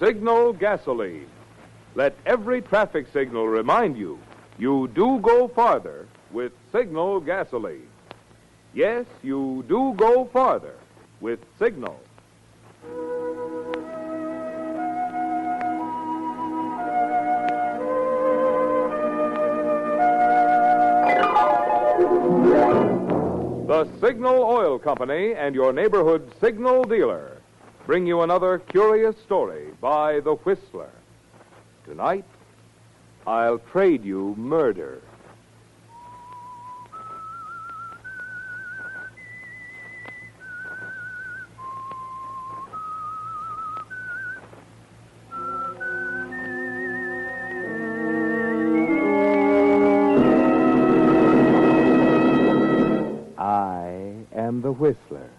Signal gasoline. Let every traffic signal remind you, you do go farther with Signal gasoline. Yes, you do go farther with Signal. The Signal Oil Company and your neighborhood Signal dealer bring you another curious story by The Whistler. Tonight, I'll trade you murder. I am the Whistler,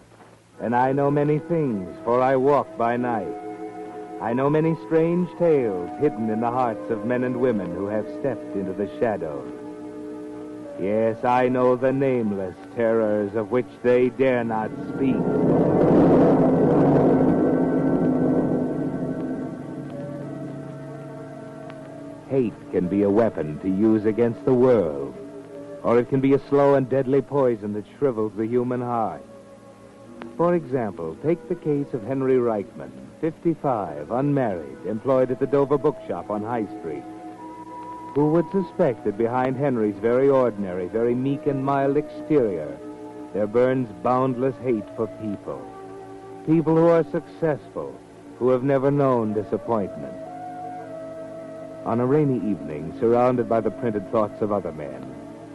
and I know many things, for I walk by night. I know many strange tales hidden in the hearts of men and women who have stepped into the shadows. Yes, I know the nameless terrors of which they dare not speak. Hate can be a weapon to use against the world, or it can be a slow and deadly poison that shrivels the human heart. For example, take the case of Henry Reichman, 55, unmarried, employed at the Dover Bookshop on High Street. Who would suspect that behind Henry's very ordinary, very meek and mild exterior, there burns boundless hate for people. People who are successful, who have never known disappointment. On a rainy evening, surrounded by the printed thoughts of other men,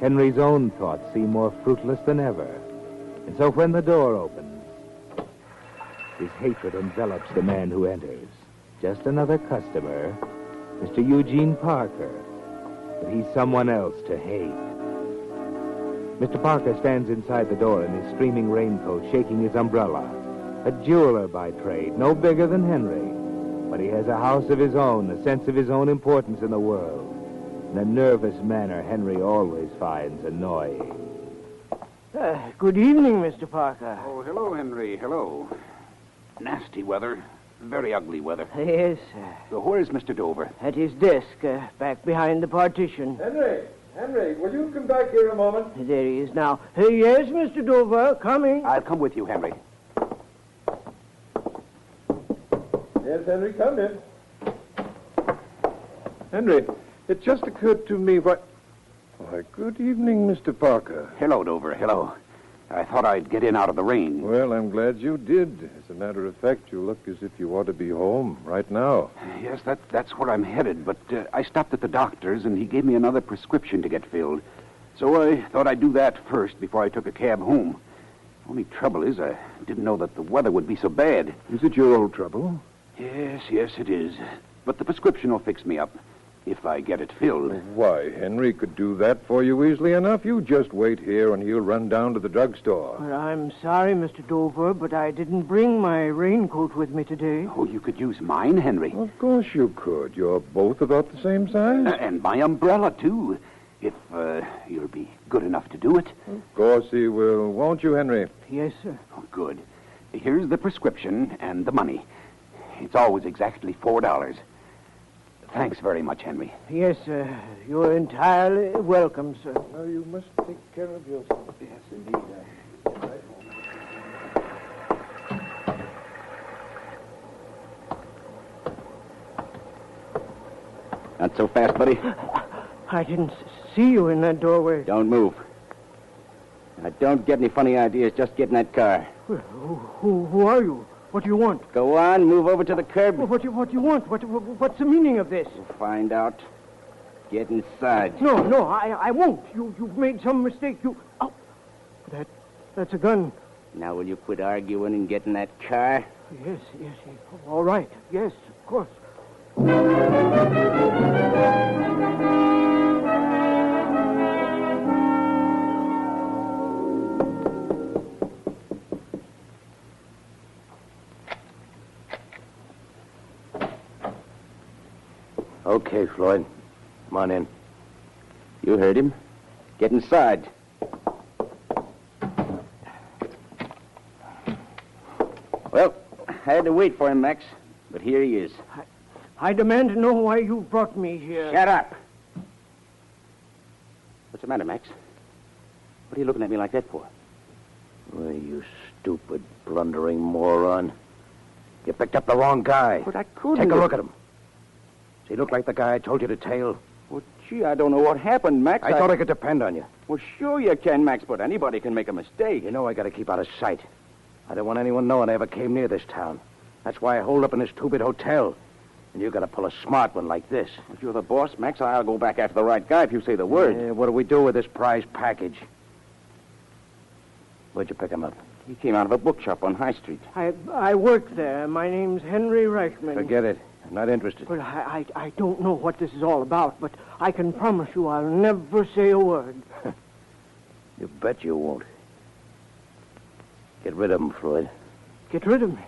Henry's own thoughts seem more fruitless than ever. And so when the door opens, his hatred envelops the man who enters. Just another customer, Mr. Eugene Parker. But he's someone else to hate. Mr. Parker stands inside the door in his streaming raincoat, shaking his umbrella. A jeweler by trade, no bigger than Henry. But he has a house of his own, a sense of his own importance in the world, and a nervous manner Henry always finds annoying. Good evening, Mr. Parker. Oh, hello, Henry. Hello. Nasty weather. Very ugly weather. Yes, sir. So where's Mr. Dover? At his desk, back behind the partition. Henry, will you come back here a moment? There he is now. Yes, Mr. Dover, coming. I'll come with you, Henry. Yes, Henry, come in. Henry, it just occurred to me Why, good evening, Mr. Parker. Hello, Dover. Hello. I thought I'd get in out of the rain. Well, I'm glad you did. As a matter of fact, you look as if you ought to be home right now. Yes, that's where I'm headed, but I stopped at the doctor's, and he gave me another prescription to get filled. So I thought I'd do that first before I took a cab home. Only trouble is, I didn't know that the weather would be so bad. Is it your old trouble? Yes, it is. But the prescription will fix me up, if I get it filled. Why, Henry could do that for you easily enough. You just wait here and he'll run down to the drugstore. Well, I'm sorry, Mr. Dover, but I didn't bring my raincoat with me today. Oh, you could use mine, Henry. Of course you could. You're both about the same size. And my umbrella, too, if you'll be good enough to do it. Of course he will. Won't you, Henry? Yes, sir. Oh, good. Here's the prescription and the money. It's always exactly $4. Thanks very much, Henry. Yes, sir. You're entirely welcome, sir. Now, you must take care of yourself. Yes, indeed. Not so fast, buddy. I didn't see you in that doorway. Don't move. Now, don't get any funny ideas. Just get in that car. Well, who are you? What do you want? Go on, move over to the curb. Well, what do you want? What's the meaning of this? We'll find out. Get inside. No, I won't. You've made some mistake. Oh, that's a gun. Now, will you quit arguing and get in that car? Yes. All right. Yes, of course. Okay, Floyd. Come on in. You heard him. Get inside. Well, I had to wait for him, Max. But here he is. I demand to know why you brought me here. Shut up. What's the matter, Max? What are you looking at me like that for? Oh, you stupid, blundering moron. You picked up the wrong guy. But I couldn't. Take a look at him. Does he look like the guy I told you to tail? Well, gee, I don't know what happened, Max. I thought I could depend on you. Well, sure you can, Max, but anybody can make a mistake. You know I got to keep out of sight. I don't want anyone knowing I ever came near this town. That's why I hold up in this two-bit hotel. And you got to pull a smart one like this. If you're the boss, Max, I'll go back after the right guy if you say the word. What do we do with this prize package? Where'd you pick him up? He came out of a bookshop on High Street. I work there. My name's Henry Reichman. Forget it. I'm not interested. Well, I don't know what this is all about, but I can promise you I'll never say a word. You bet you won't. Get rid of him, Floyd. Get rid of me?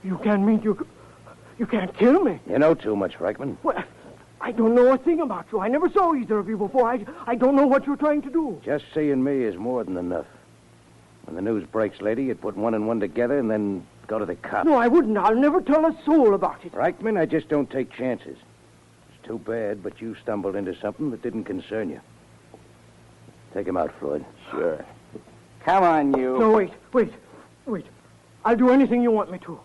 You can't mean you can't kill me. You know too much, Reichman. Well, I don't know a thing about you. I never saw either of you before. I don't know what you're trying to do. Just seeing me is more than enough. When the news breaks, lady, you'd put one and one together and then go to the cops. No, I wouldn't. I'll never tell a soul about it. Reichman, I just don't take chances. It's too bad, but you stumbled into something that didn't concern you. Take him out, Floyd. Sure. Come on, you. No, wait. I'll do anything you want me to.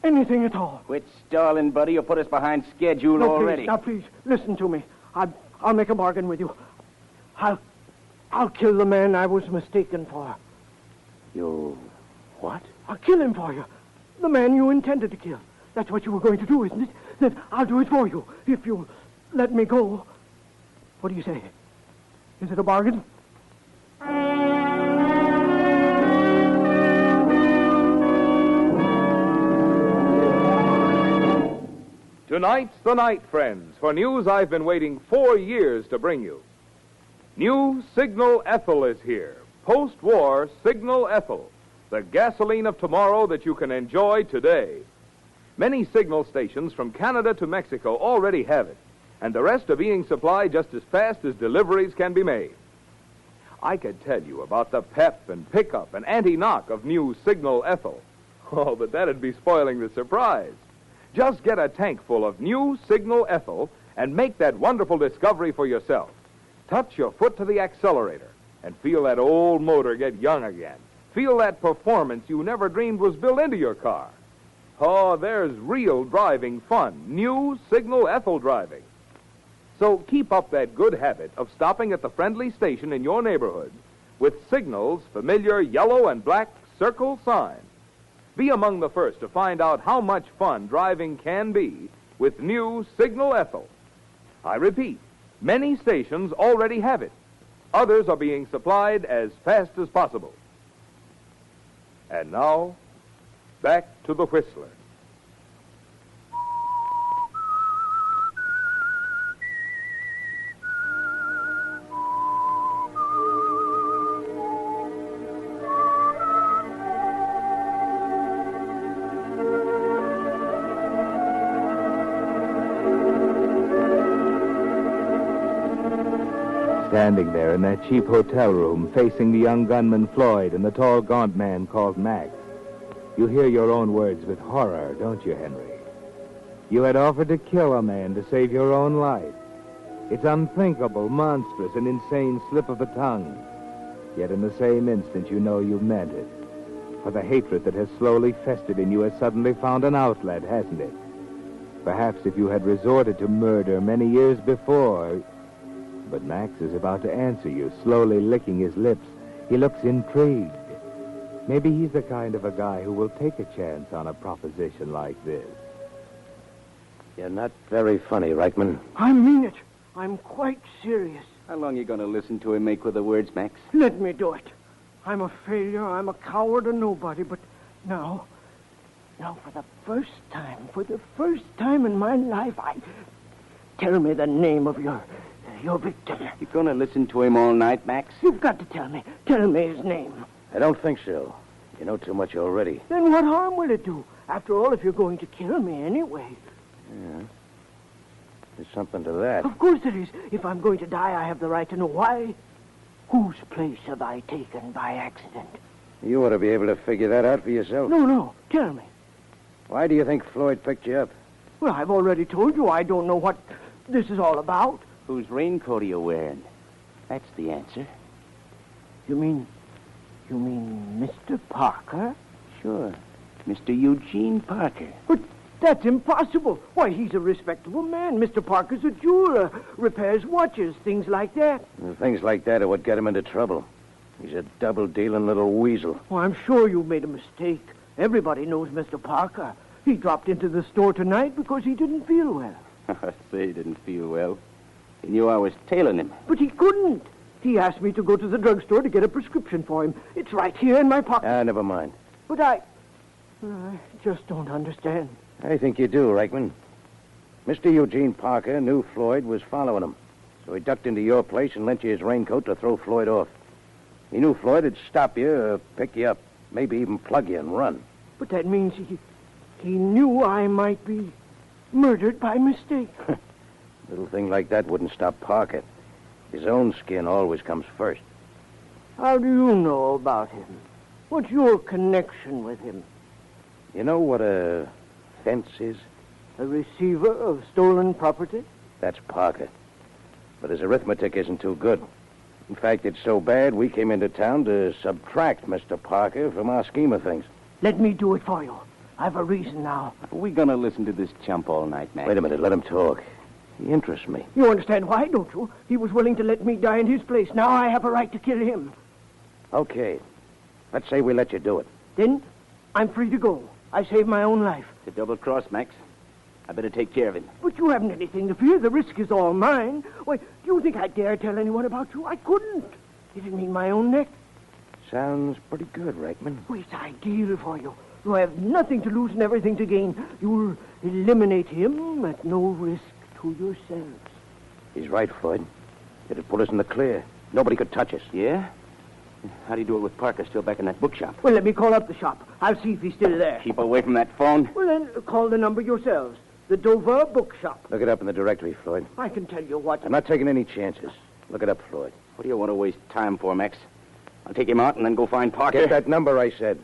Anything at all. Quit stalling, buddy. You'll put us behind schedule No, already. please, listen to me. I'll make a bargain with you. I'll kill the man I was mistaken for. You... what? I'll kill him for you. The man you intended to kill. That's what you were going to do, isn't it? Then I'll do it for you, if you'll let me go. What do you say? Is it a bargain? Tonight's the night, friends, for news I've been waiting 4 years to bring you. New Signal Ethyl is here. Post-war Signal Ethyl, the gasoline of tomorrow that you can enjoy today. Many signal stations from Canada to Mexico already have it, and the rest are being supplied just as fast as deliveries can be made. I could tell you about the pep and pickup and anti-knock of new Signal Ethyl. Oh, but that'd be spoiling the surprise. Just get a tank full of new Signal Ethyl and make that wonderful discovery for yourself. Touch your foot to the accelerator and feel that old motor get young again. Feel that performance you never dreamed was built into your car. Oh, there's real driving fun. New Signal Ethyl driving. So keep up that good habit of stopping at the friendly station in your neighborhood with Signal's familiar yellow and black circle sign. Be among the first to find out how much fun driving can be with new Signal Ethyl. I repeat, many stations already have it. Others are being supplied as fast as possible. And now, back to the Whistler. Standing there in that cheap hotel room, facing the young gunman Floyd and the tall, gaunt man called Max, you hear your own words with horror, don't you, Henry? You had offered to kill a man to save your own life. It's unthinkable, monstrous, an insane slip of the tongue. Yet in the same instant, you know you meant it. For the hatred that has slowly festered in you has suddenly found an outlet, hasn't it? Perhaps if you had resorted to murder many years before... But Max is about to answer you, slowly licking his lips. He looks intrigued. Maybe he's the kind of a guy who will take a chance on a proposition like this. You're not very funny, Reichman. I mean it. I'm quite serious. How long you going to listen to him make with the words, Max? Let me do it. I'm a failure. I'm a coward, a nobody. But now for the first time in my life, tell me the name of your victim. You going to listen to him all night, Max? You've got to tell me. Tell me his name. I don't think so. You know too much already. Then what harm will it do? After all, if you're going to kill me anyway. Yeah. There's something to that. Of course there is. If I'm going to die, I have the right to know why. Whose place have I taken by accident? You ought to be able to figure that out for yourself. No. Tell me. Why do you think Floyd picked you up? Well, I've already told you I don't know what this is all about. Whose raincoat are you wearing? That's the answer. You mean Mr. Parker? Sure. Mr. Eugene Parker. But that's impossible. Why, he's a respectable man. Mr. Parker's a jeweler, repairs watches, things like that. Things like that are what get him into trouble. He's a double-dealing little weasel. Well, I'm sure you made a mistake. Everybody knows Mr. Parker. He dropped into the store tonight because he didn't feel well. Say he didn't feel well. He knew I was tailing him. But he couldn't. He asked me to go to the drugstore to get a prescription for him. It's right here in my pocket. Never mind. But I just don't understand. I think you do, Reichman. Mr. Eugene Parker knew Floyd was following him, so he ducked into your place and lent you his raincoat to throw Floyd off. He knew Floyd would stop you or pick you up, maybe even plug you and run. But that means he knew I might be murdered by mistake. Little thing like that wouldn't stop Parker. His own skin always comes first. How do you know about him? What's your connection with him? You know what a fence is? A receiver of stolen property? That's Parker. But his arithmetic isn't too good. In fact, it's so bad we came into town to subtract Mr. Parker from our scheme of things. Let me do it for you. I've a reason now. Are we going to listen to this chump all night, Mac? Wait a minute, let him talk. He interests me. You understand why, don't you? He was willing to let me die in his place. Now I have a right to kill him. Okay. Let's say we let you do it. Then I'm free to go. I saved my own life. It's a double cross, Max. I better take care of him. But you haven't anything to fear. The risk is all mine. Why, do you think I dare tell anyone about you? I couldn't. It'd mean my own neck. Sounds pretty good, Reichman. Oh, it's ideal for you. You have nothing to lose and everything to gain. You'll eliminate him at no risk to yourselves. He's right, Floyd. It'd put us in the clear. Nobody could touch us. Yeah? How do you do it with Parker still back in that bookshop? Well, let me call up the shop. I'll see if he's still there. Keep away from that phone. Well, then, call the number yourselves. The Dover Bookshop. Look it up in the directory, Floyd. I can tell you what... I'm not taking any chances. Look it up, Floyd. What do you want to waste time for, Max? I'll take him out and then go find Parker. Get that number, I said.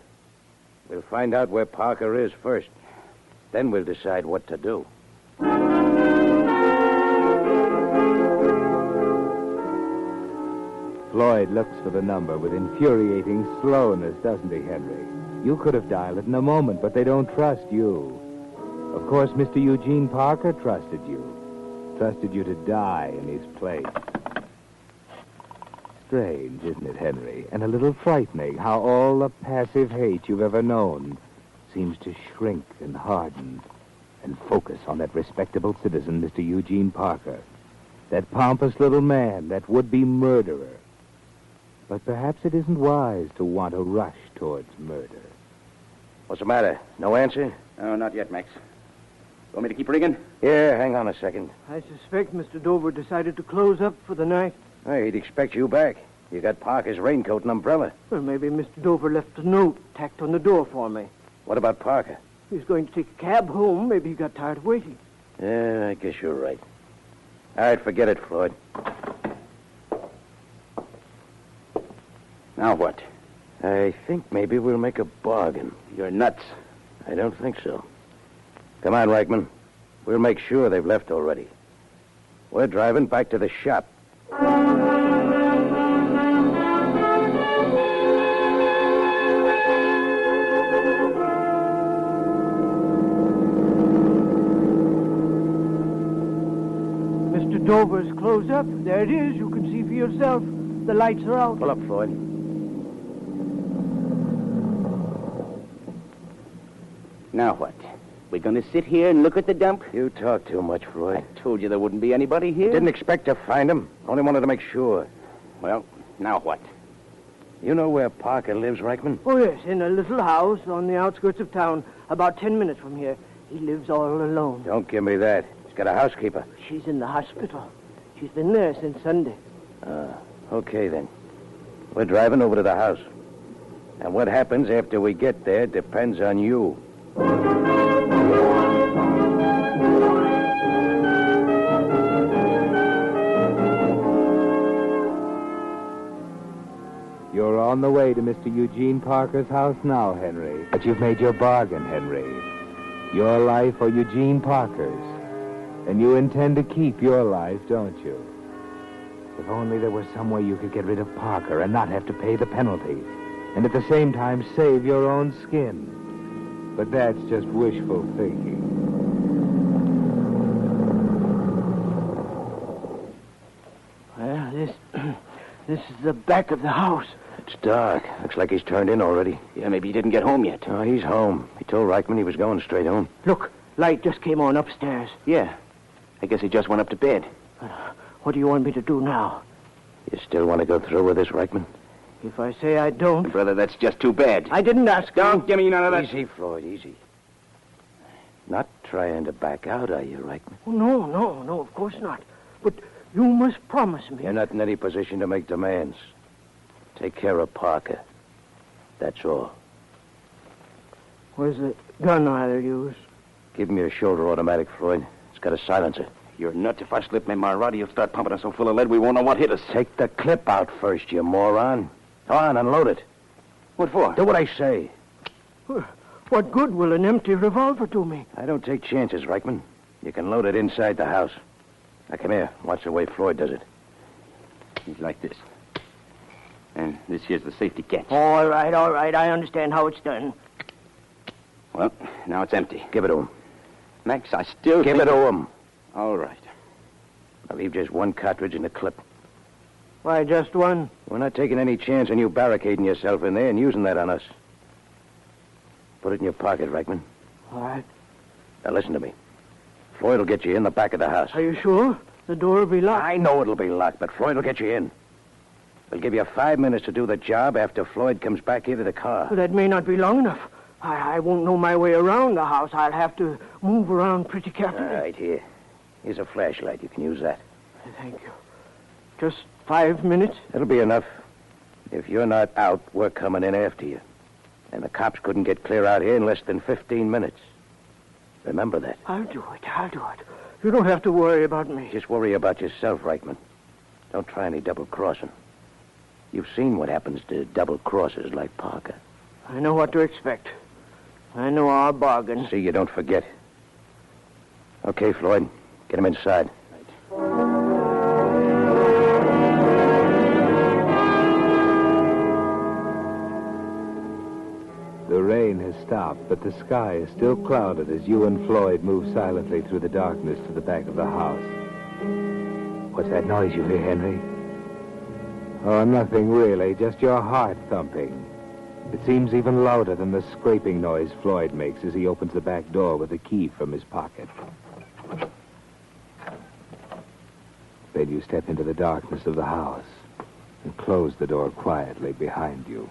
We'll find out where Parker is first. Then we'll decide what to do. Floyd looks for the number with infuriating slowness, doesn't he, Henry? You could have dialed it in a moment, but they don't trust you. Of course, Mr. Eugene Parker trusted you. Trusted you to die in his place. Strange, isn't it, Henry? And a little frightening how all the passive hate you've ever known seems to shrink and harden and focus on that respectable citizen, Mr. Eugene Parker. That pompous little man, that would-be murderer. But perhaps it isn't wise to want to rush towards murder. What's the matter? No answer? Oh, not yet, Max. Want me to keep ringing? Yeah, hang on a second. I suspect Mr. Dover decided to close up for the night. Hey, he'd expect you back. You got Parker's raincoat and umbrella. Well, maybe Mr. Dover left a note tacked on the door for me. What about Parker? He was going to take a cab home. Maybe he got tired of waiting. Yeah, I guess you're right. All right, forget it, Floyd. Now what? I think maybe we'll make a bargain. You're nuts. I don't think so. Come on, Reichman. We'll make sure they've left already. We're driving back to the shop. Mr. Dover's closed up. There it is. You can see for yourself. The lights are out. Pull up, Floyd. Now what? We're going to sit here and look at the dump? You talk too much, Floyd. I told you there wouldn't be anybody here. Didn't expect to find him. Only wanted to make sure. Well, now what? You know where Parker lives, Reichman? Oh, yes, in a little house on the outskirts of town, about 10 minutes from here. He lives all alone. Don't give me that. He's got a housekeeper. She's in the hospital. She's been there since Sunday. Okay, then. We're driving over to the house. And what happens after we get there depends on you. You're on the way to Mr. Eugene Parker's house now, Henry. But you've made your bargain, Henry. Your life or Eugene Parker's. And you intend to keep your life, don't you? If only there was some way you could get rid of Parker and not have to pay the penalty. And at the same time save your own skin. But that's just wishful thinking. Well, this is the back of the house. It's dark. Looks like he's turned in already. Yeah, maybe he didn't get home yet. Oh, he's home. He told Reichman he was going straight home. Look, light just came on upstairs. Yeah. I guess he just went up to bed. What do you want me to do now? You still want to go through with this, Reichman? If I say I don't... Brother, that's just too bad. I didn't ask you. Don't give me none of that. Easy, Floyd, easy. Not trying to back out, are you, Reichman? Oh, no, of course not. But you must promise me. You're not in any position to make demands. Take care of Parker. That's all. Where's the gun I'll use? Give him your shoulder automatic, Floyd. It's got a silencer. You're nuts. If I slip my Maserati, you'll start pumping us so full of lead we won't know what hit us. Take the clip out first, you moron. Go on, unload it. What for? Do what I say. What good will an empty revolver do me? I don't take chances, Reichman. You can load it inside the house. Now, come here. Watch the way Floyd does it. He's like this. And this here's the safety catch. All right. I understand how it's done. Well, now it's empty. Give it to him. Max, I still Give think... it to him. All right. I'll leave just one cartridge in the clip. Why, just one? We're not taking any chance on you barricading yourself in there and using that on us. Put it in your pocket, Reichman. All right. Now, listen to me. Floyd will get you in the back of the house. Are you sure? The door will be locked? I know it'll be locked, but Floyd will get you in. We'll give you 5 minutes to do the job after Floyd comes back here to the car. Well, that may not be long enough. I won't know my way around the house. I'll have to move around pretty carefully. All right, here. Here's a flashlight. You can use that. Thank you. Just 5 minutes? That'll be enough. If you're not out, we're coming in after you. And the cops couldn't get clear out here in less than 15 minutes. Remember that. I'll do it. You don't have to worry about me. Just worry about yourself, Reichman. Don't try any double-crossing. You've seen what happens to double-crossers like Parker. I know what to expect. I know our bargain. See, you don't forget. Okay, Floyd. Get him inside. The rain has stopped, but the sky is still clouded as you and Floyd move silently through the darkness to the back of the house. What's that noise you hear, Henry? Oh, nothing really, just your heart thumping. It seems even louder than the scraping noise Floyd makes as he opens the back door with the key from his pocket. Then you step into the darkness of the house and close the door quietly behind you.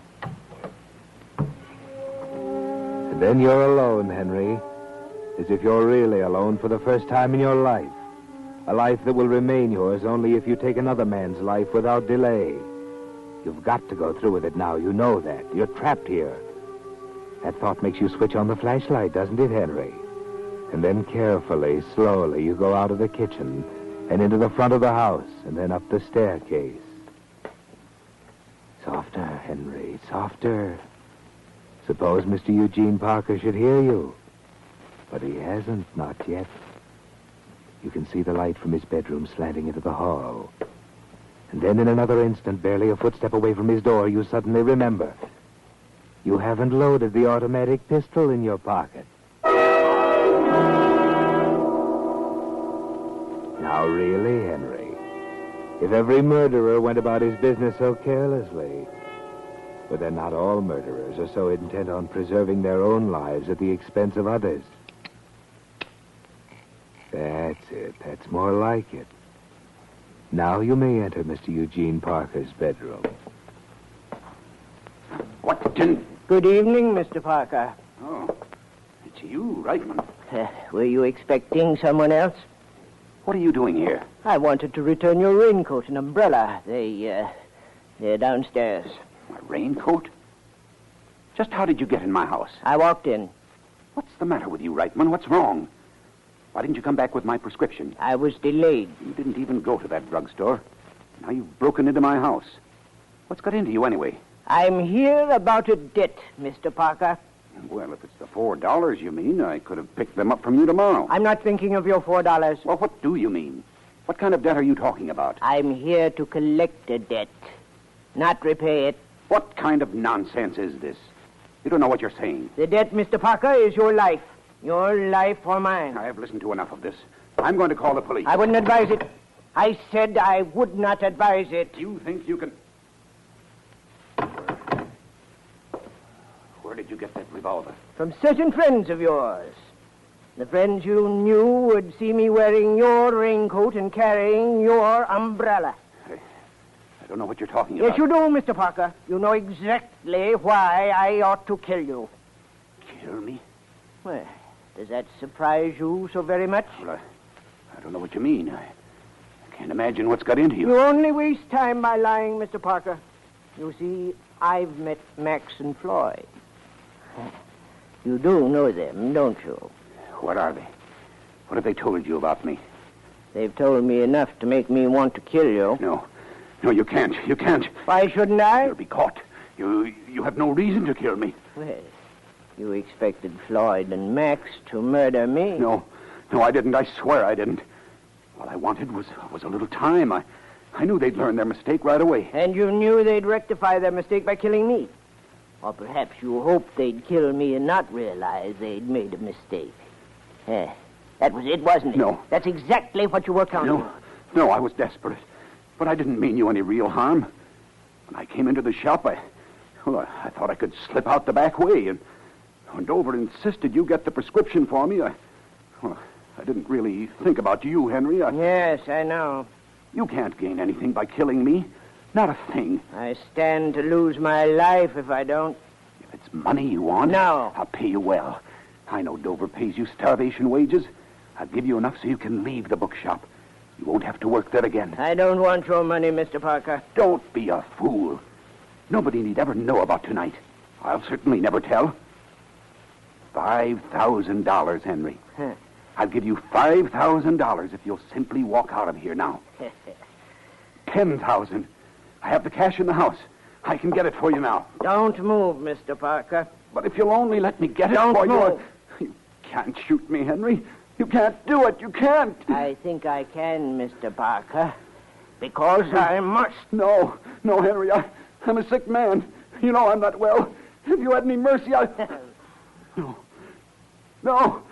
And then you're alone, Henry, as if you're really alone for the first time in your life. A life that will remain yours only if you take another man's life without delay. You've got to go through with it now. You know that. You're trapped here. That thought makes you switch on the flashlight, doesn't it, Henry? And then carefully, slowly, you go out of the kitchen and into the front of the house and then up the staircase. Softer, Henry, softer. Suppose Mr. Eugene Parker should hear you. But he hasn't, not yet. You can see the light from his bedroom slanting into the hall. And then in another instant, barely a footstep away from his door, you suddenly remember. You haven't loaded the automatic pistol in your pocket. Now, really, Henry, if every murderer went about his business so carelessly... But then not all murderers are so intent on preserving their own lives at the expense of others. That's it. That's more like it. Now you may enter Mr. Eugene Parker's bedroom. What can... Good evening, Mr. Parker. Oh, it's you, Reichman. Were you expecting someone else? What are you doing here? I wanted to return your raincoat and umbrella. They're downstairs. My raincoat? Just how did you get in my house? I walked in. What's the matter with you, Reichman? What's wrong? Why didn't you come back with my prescription? I was delayed. You didn't even go to that drugstore. Now you've broken into my house. What's got into you anyway? I'm here about a debt, Mr. Parker. Well, if it's the $4 you mean, I could have picked them up from you tomorrow. I'm not thinking of your $4. Well, what do you mean? What kind of debt are you talking about? I'm here to collect a debt, not repay it. What kind of nonsense is this? You don't know what you're saying. The debt, Mr. Parker, is your life. Your life or mine. I have listened to enough of this. I'm going to call the police. I wouldn't advise it. I said I would not advise it. You think you can... Where did you get that revolver? From certain friends of yours. The friends you knew would see me wearing your raincoat and carrying your umbrella. I don't know what you're talking about. Yes, you do, Mr. Parker. You know exactly why I ought to kill you. Kill me? Well, does that surprise you so very much? Well, I don't know what you mean. I can't imagine what's got into you. You only waste time by lying, Mr. Parker. You see, I've met Max and Floyd. You do know them, don't you? What are they? What have they told you about me? They've told me enough to make me want to kill you. No, you can't. You can't. Why shouldn't I? You'll be caught. You have no reason to kill me. Well, you expected Floyd and Max to murder me. No, I didn't. I swear I didn't. All I wanted was a little time. I knew they'd learn their mistake right away. And you knew they'd rectify their mistake by killing me. Or perhaps you hoped they'd kill me and not realize they'd made a mistake. That was it, wasn't it? No. That's exactly what you were counting on. No, I was desperate. But I didn't mean you any real harm. When I came into the shop, I thought I could slip out the back way. And when Dover insisted you get the prescription for me, I didn't really think about you, Henry. Yes, I know. You can't gain anything by killing me. Not a thing. I stand to lose my life if I don't. If it's money you want, No. I'll pay you well. I know Dover pays you starvation wages. I'll give you enough so you can leave the bookshop. You won't have to work there again. I don't want your money, Mr. Parker. Don't be a fool. Nobody need ever know about tonight. I'll certainly never tell. $5,000, Henry. I'll give you $5,000 if you'll simply walk out of here now. 10,000. I have the cash in the house. I can get it for you now. Don't move, Mr. Parker. But if you'll only let me get it Don't for move. you can't shoot me, Henry. You can't do it. You can't. I think I can, Mr. Parker. Because I must. No, Henry. I'm a sick man. You know I'm not well. If you had any mercy, No.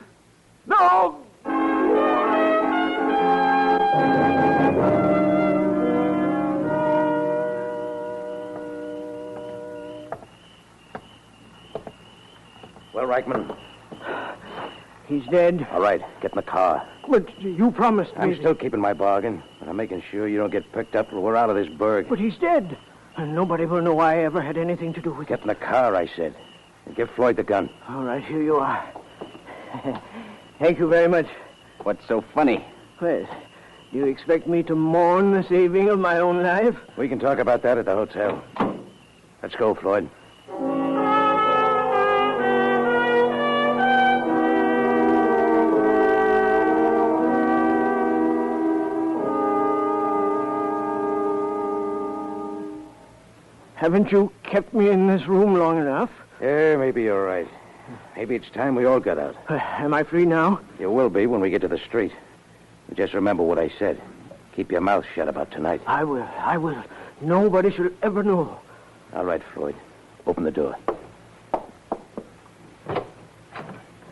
Well, Reichman. He's dead. All right, get in the car. But you promised me. I'm still keeping my bargain, but I'm making sure you don't get picked up till we're out of this burg. But he's dead. And nobody will know I ever had anything to do with it. Get in the car, I said. And give Floyd the gun. All right, here you are. Thank you very much. What's so funny? Well, do you expect me to mourn the saving of my own life? We can talk about that at the hotel. Let's go, Floyd. Haven't you kept me in this room long enough? Yeah, maybe you're right. Maybe it's time we all got out. Am I free now? You will be when we get to the street. Just remember what I said. Keep your mouth shut about tonight. I will. Nobody should ever know. All right, Floyd. Open the door.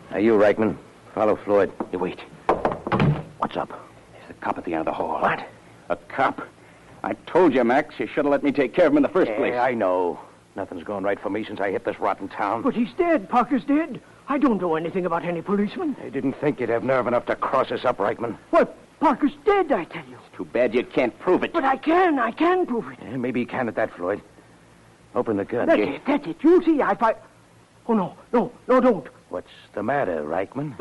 Now, you, Reichman, follow Floyd. You wait. What's up? There's a cop at the end of the hall. What? A cop? I told you, Max, you should have let me take care of him in the first place. I know. Nothing's going right for me since I hit this rotten town. But he's dead. Parker's dead. I don't know anything about any policeman. I didn't think you'd have nerve enough to cross us up, Reichman. What? Parker's dead, I tell you. Too bad you can't prove it. But I can prove it. Yeah, maybe you can at that, Floyd. Open the gun. That's it. You'll see. Oh, no, don't. What's the matter, Reichman?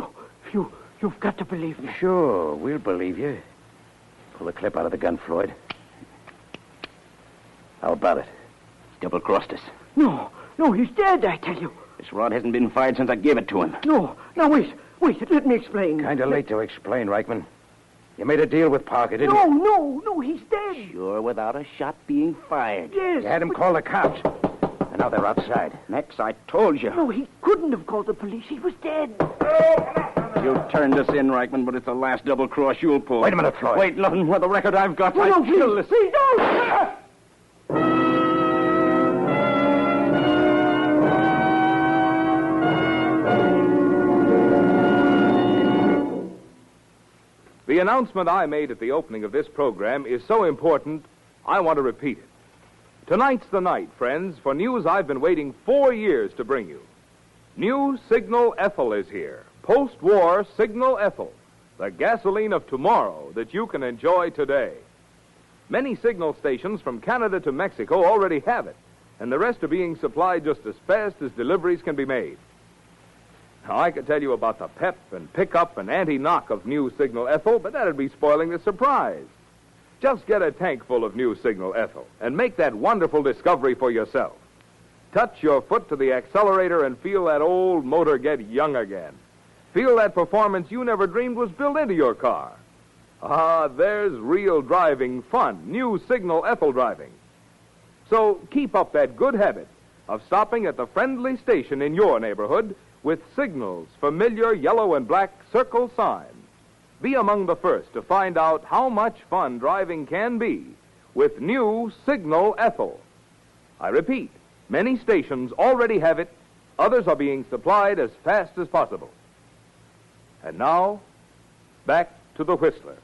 You've got to believe me. Sure, we'll believe you. Pull the clip out of the gun, Floyd. How about it? Double-crossed us. No, he's dead, I tell you. This rod hasn't been fired since I gave it to him. No, now wait, let me explain. Kind of late to explain, Reichman. You made a deal with Parker, didn't you? No, he's dead. Sure, without a shot being fired. Yes. You had him call the cops. And now they're outside. Max, I told you. No, he couldn't have called the police. He was dead. You turned us in, Reichman, but it's the last double cross you'll pull. Wait a minute, Floyd. Wait, nothing more the record I've got. No, I'd kill please, this. please, don't! The announcement I made at the opening of this program is so important, I want to repeat it. Tonight's the night, friends, for news I've been waiting 4 years to bring you. New Signal Ethyl is here. Post-war Signal Ethyl, the gasoline of tomorrow that you can enjoy today. Many signal stations from Canada to Mexico already have it, and the rest are being supplied just as fast as deliveries can be made. Now, I could tell you about the pep and pickup and anti-knock of New Signal Ethyl, but that'd be spoiling the surprise. Just get a tank full of New Signal Ethyl and make that wonderful discovery for yourself. Touch your foot to the accelerator and feel that old motor get young again. Feel that performance you never dreamed was built into your car. Ah, there's real driving fun, New Signal Ethyl driving. So keep up that good habit of stopping at the friendly station in your neighborhood with Signal's familiar yellow and black circle sign. Be among the first to find out how much fun driving can be with New Signal Ethyl. I repeat, many stations already have it. Others are being supplied as fast as possible. And now, back to the Whistler.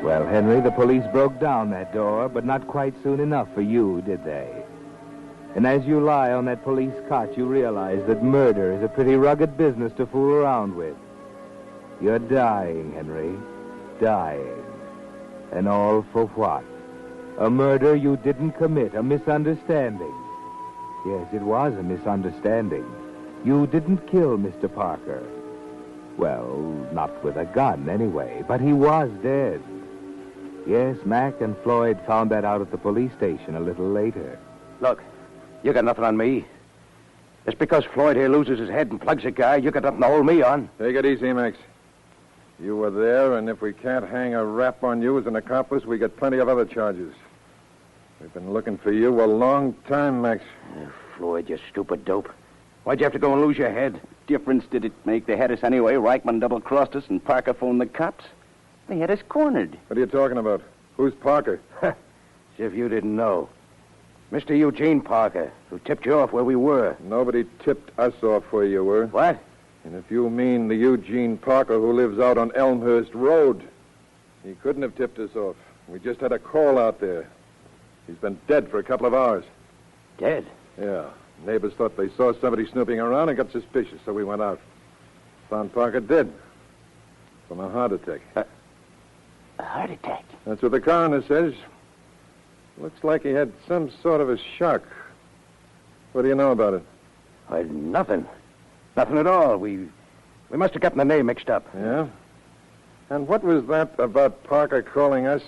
Well, Henry, the police broke down that door, but not quite soon enough for you, did they? And as you lie on that police cot, you realize that murder is a pretty rugged business to fool around with. You're dying, Henry. Dying. And all for what? A murder you didn't commit, a misunderstanding. Yes, it was a misunderstanding. You didn't kill Mr. Parker. Well, not with a gun, anyway, but he was dead. Yes, Mac and Floyd found that out at the police station a little later. Look, you got nothing on me. Just because Floyd here loses his head and plugs a guy, you got nothing to hold me on. Take it easy, Max. You were there, and if we can't hang a rap on you as an accomplice, we got plenty of other charges. We've been looking for you a long time, Max. Floyd, you stupid dope. Why'd you have to go and lose your head? Difference did it make? They had us anyway. Reichman double-crossed us, and Parker phoned the cops. They had us cornered. What are you talking about? Who's Parker? As if you didn't know. Mr. Eugene Parker, who tipped you off where we were. Nobody tipped us off where you were. What? And if you mean the Eugene Parker who lives out on Elmhurst Road, he couldn't have tipped us off. We just had a call out there. He's been dead for a couple of hours. Dead? Yeah. Neighbors thought they saw somebody snooping around and got suspicious, so we went out. Found Parker dead from a heart attack. A heart attack? That's what the coroner says. Looks like he had some sort of a shock. What do you know about it? Why, nothing. Nothing at all. We must have gotten the name mixed up. Yeah? And what was that about Parker calling us?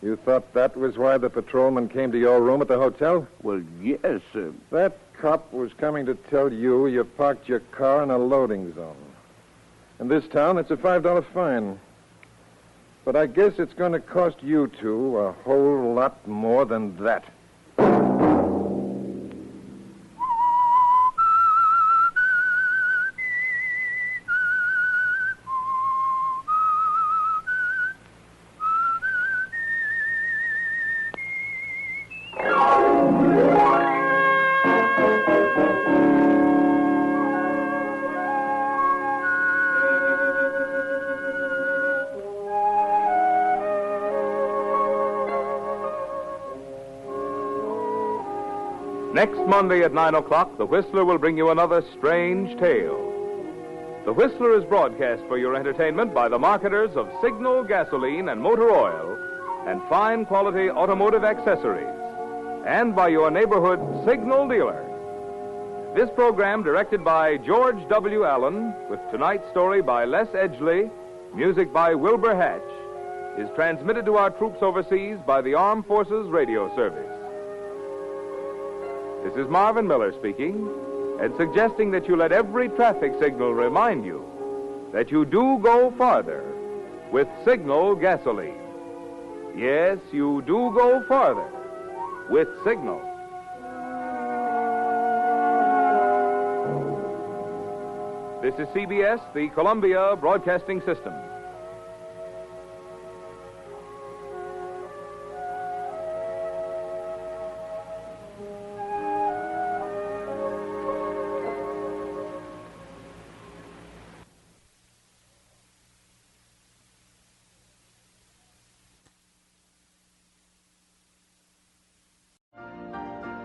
You thought that was why the patrolman came to your room at the hotel? Well, yes. That cop was coming to tell you parked your car in a loading zone. In this town, it's a $5 fine. But I guess it's going to cost you two a whole lot more than that. Next Monday at 9 o'clock, The Whistler will bring you another strange tale. The Whistler is broadcast for your entertainment by the marketers of Signal gasoline and motor oil and fine quality automotive accessories, and by your neighborhood Signal dealer. This program, directed by George W. Allen, with tonight's story by Les Edgley, music by Wilbur Hatch, is transmitted to our troops overseas by the Armed Forces Radio Service. This is Marvin Miller speaking, and suggesting that you let every traffic signal remind you that you do go farther with Signal gasoline. Yes, you do go farther with Signal. This is CBS, the Columbia Broadcasting System.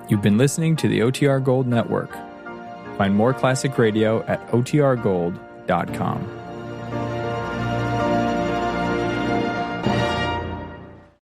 You've been listening to the OTR Gold Network. Find more classic radio at otrgold.com.